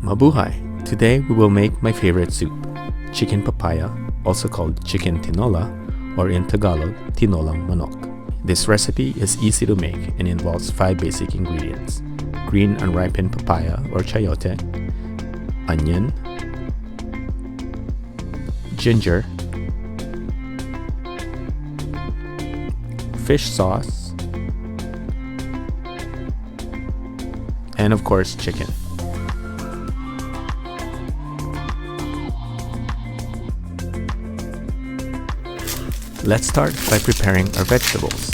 Mabuhay! Today we will make my favorite soup, chicken papaya, also called chicken tinola, or in Tagalog, tinolang manok. This recipe is easy to make and involves 5 basic ingredients: green unripened papaya or chayote, onion, ginger, fish sauce, and of course chicken. Let's start by preparing our vegetables.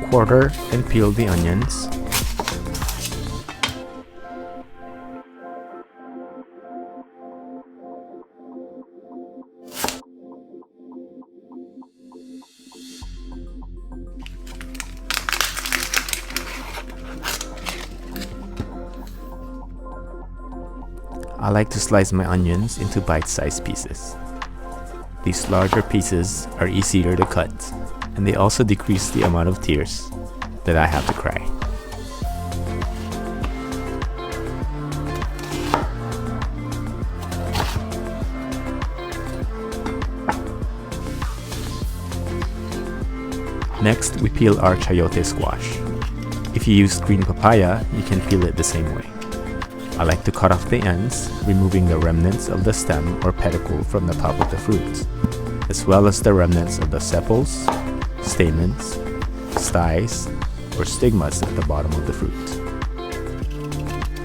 Quarter and peel the onions. I like to slice my onions into bite-sized pieces. These larger pieces are easier to cut, and they also decrease the amount of tears that I have to cry. Next, we peel our chayote squash. If you use green papaya, you can peel it the same way. I like to cut off the ends, removing the remnants of the stem or pedicle from the top of the fruit, as well as the remnants of the sepals, stamens, styes, or stigmas at the bottom of the fruit.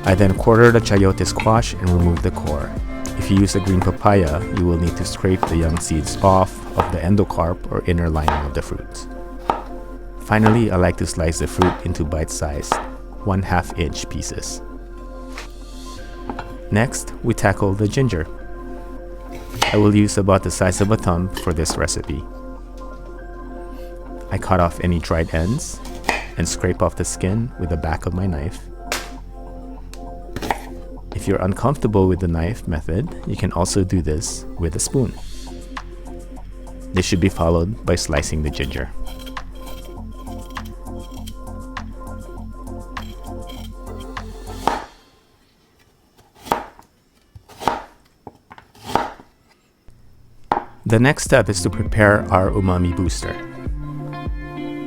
I then quarter the chayote squash and remove the core. If you use a green papaya, you will need to scrape the young seeds off of the endocarp or inner lining of the fruit. Finally, I like to slice the fruit into bite-sized 1/2 inch pieces. Next, we tackle the ginger. I will use about the size of a thumb for this recipe. I cut off any dried ends and scrape off the skin with the back of my knife. If you're uncomfortable with the knife method, you can also do this with a spoon. This should be followed by slicing the ginger. The next step is to prepare our umami booster.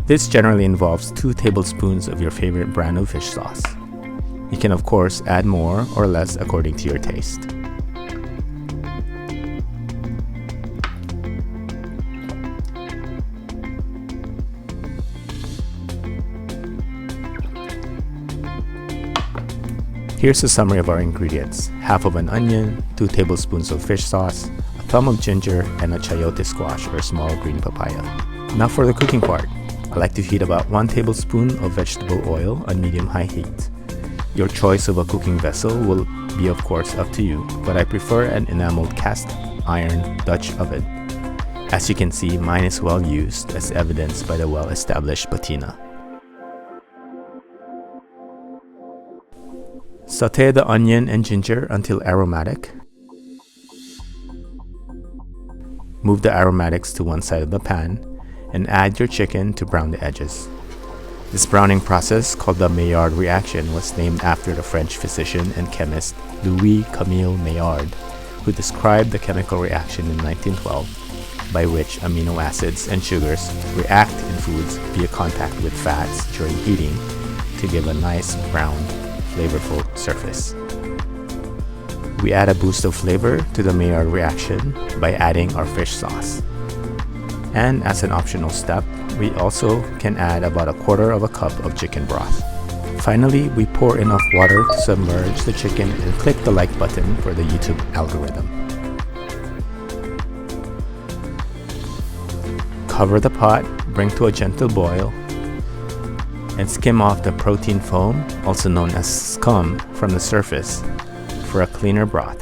This generally involves 2 tablespoons of your favorite brand of fish sauce. You can of course add more or less according to your taste. Here's a summary of our ingredients: half of an onion, 2 tablespoons of fish sauce, a thumb of ginger, and a chayote squash or small green papaya. Now for the cooking part. I like to heat about 1 tablespoon of vegetable oil on medium-high heat. Your choice of a cooking vessel will be of course up to you, but I prefer an enameled cast iron Dutch oven. As you can see, mine is well used, as evidenced by the well-established patina. Sauté the onion and ginger until aromatic. Move the aromatics to one side of the pan and add your chicken to brown the edges. This browning process, called the Mayard reaction, was named after the French physician and chemist Louis-Camille Mayard, who described the chemical reaction in 1912, by which amino acids and sugars react in foods via contact with fats during heating to give a nice brown, flavorful surface. We add a boost of flavor to the Mayard reaction by adding our fish sauce. And as an optional step, we also can add about 1/4 cup of chicken broth. Finally, we pour enough water to submerge the chicken and click the like button for the YouTube algorithm. Cover the pot, bring to a gentle boil, and skim off the protein foam, also known as scum, from the surface for a cleaner broth.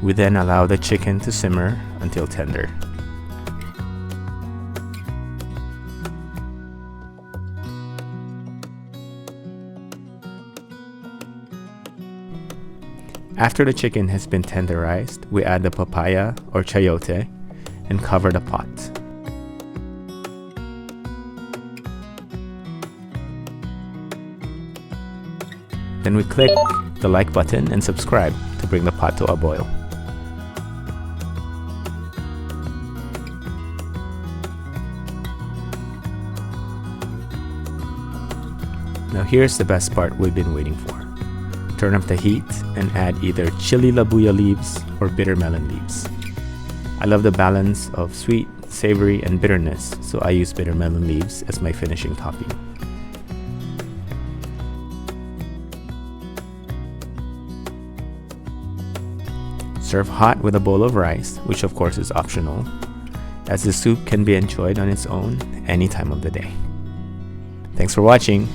We then allow the chicken to simmer until tender. After the chicken has been tenderized, we add the papaya or chayote and cover the pot. Then we click the like button and subscribe to bring the pot to a boil. Now here's the best part we've been waiting for. Turn up the heat and add either chili labuyo leaves or bitter melon leaves. I love the balance of sweet, savory, and bitterness, so I use bitter melon leaves as my finishing topping. Serve hot with a bowl of rice, which of course is optional, as the soup can be enjoyed on its own any time of the day. Thanks for watching!